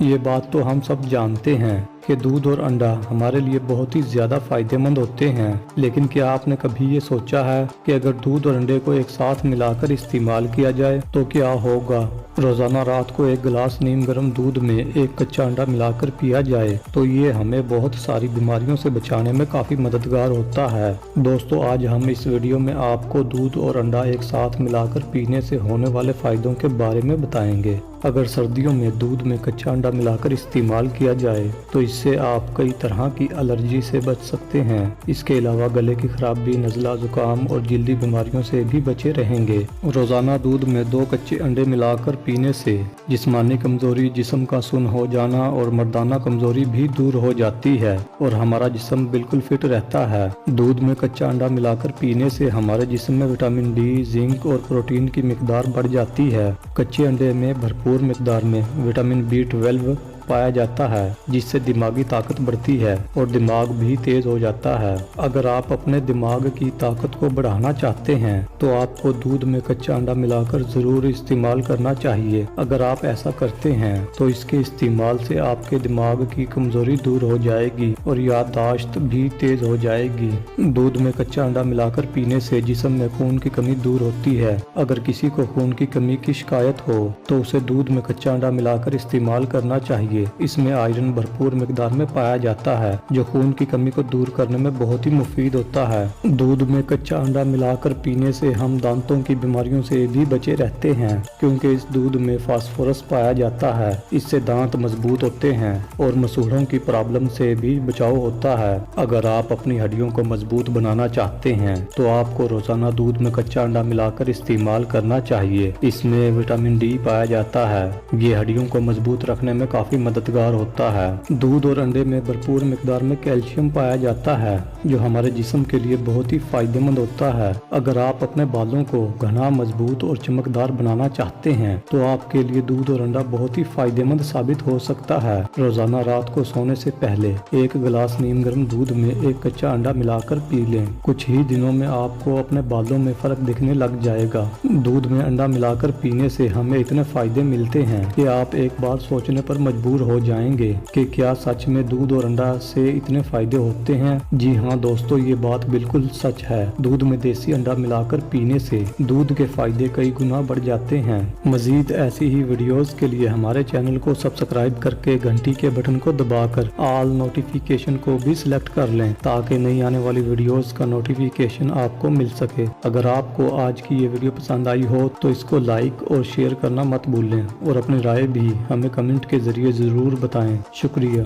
ये बात तो हम सब जानते हैं कि दूध और अंडा हमारे लिए बहुत ही ज़्यादा फायदेमंद होते हैं, लेकिन क्या आपने कभी ये सोचा है कि अगर दूध और अंडे को एक साथ मिलाकर इस्तेमाल किया जाए तो क्या होगा? रोज़ाना रात को एक गिलास नीम गर्म दूध में एक कच्चा अंडा मिलाकर पिया जाए तो ये हमें बहुत सारी बीमारियों से बचाने में काफ़ी मददगार होता है। दोस्तों, आज हम इस वीडियो में आपको दूध और अंडा एक साथ मिलाकर पीने से होने वाले फायदों के बारे में बताएंगे। अगर सर्दियों में दूध में कच्चा अंडा मिलाकर इस्तेमाल किया जाए तो इससे आप कई तरह की एलर्जी से बच सकते हैं। इसके अलावा गले की खराबी, नज़ला, जुकाम और जल्दी बीमारियों से भी बचे रहेंगे। रोज़ाना दूध में 2 कच्चे अंडे मिलाकर पीने से जिस्मानी कमजोरी, जिस्म का सुन्न हो जाना और मर्दाना कमजोरी भी दूर हो जाती है और हमारा जिस्म बिल्कुल फिट रहता है। दूध में कच्चा अंडा मिलाकर पीने से हमारे जिस्म में विटामिन डी, जिंक और प्रोटीन की मिकदार बढ़ जाती है। कच्चे अंडे में भरपूर मिकदार में विटामिन B12 पाया जाता है, जिससे दिमागी ताकत बढ़ती है और दिमाग भी तेज हो जाता है। अगर आप अपने दिमाग की ताकत को बढ़ाना चाहते हैं तो आपको दूध में कच्चा अंडा मिलाकर जरूर इस्तेमाल करना चाहिए। अगर आप ऐसा करते हैं तो इसके इस्तेमाल से आपके दिमाग की कमजोरी दूर हो जाएगी और याददाश्त भी तेज हो जाएगी। दूध में कच्चा अंडा मिलाकर पीने से जिस्म में खून की कमी दूर होती है। अगर किसी को खून की कमी की शिकायत हो तो उसे दूध में कच्चा अंडा मिलाकर इस्तेमाल करना चाहिए। इसमें आयरन भरपूर मिकदार में पाया जाता है, जो खून की कमी को दूर करने में बहुत ही मुफीद होता है। दूध में कच्चा अंडा मिलाकर पीने से हम दांतों की बीमारियों से भी बचे रहते हैं, क्योंकि इस दूध में फास्फोरस पाया जाता है। इससे दांत मजबूत होते हैं और मसूड़ों की प्रॉब्लम से भी बचाव होता है। अगर आप अपनी हड्डियों को मजबूत बनाना चाहते हैं तो आपको रोजाना दूध में कच्चा अंडा मिलाकर इस्तेमाल करना चाहिए। इसमें विटामिन डी पाया जाता है, ये हड्डियों को मजबूत रखने में काफी मददगार होता है। दूध और अंडे में भरपूर मिकदार में कैल्शियम पाया जाता है, जो हमारे जिस्म के लिए बहुत ही फायदेमंद होता है। अगर आप अपने बालों को घना, मजबूत और चमकदार बनाना चाहते हैं तो आपके लिए दूध और अंडा बहुत ही फायदेमंद साबित हो सकता है। रोजाना रात को सोने से पहले एक गिलास नीम गर्म दूध में एक कच्चा अंडा मिलाकर पी लें। कुछ ही दिनों में आपको अपने बालों में फर्क दिखने लग जाएगा। दूध में अंडा मिलाकर पीने से हमें इतने फायदे मिलते हैं कि आप एक बार सोचने पर मजबूर हो जाएंगे कि क्या सच में दूध और अंडा से इतने फायदे होते हैं। जी हाँ दोस्तों, ये बात बिल्कुल सच है। दूध में देसी अंडा मिलाकर पीने से दूध के फायदे कई गुना बढ़ जाते हैं। मजीद ऐसी ही वीडियोस के लिए हमारे चैनल को सब्सक्राइब करके घंटी के बटन को दबाकर ऑल नोटिफिकेशन को भी सिलेक्ट कर लें, ताकि नई आने वाली वीडियोस का नोटिफिकेशन आपको मिल सके। अगर आपको आज की ये वीडियो पसंद आई हो तो इसको लाइक और शेयर करना मत भूलें और अपनी राय भी हमें कमेंट के जरिए जरूर बताएं। शुक्रिया।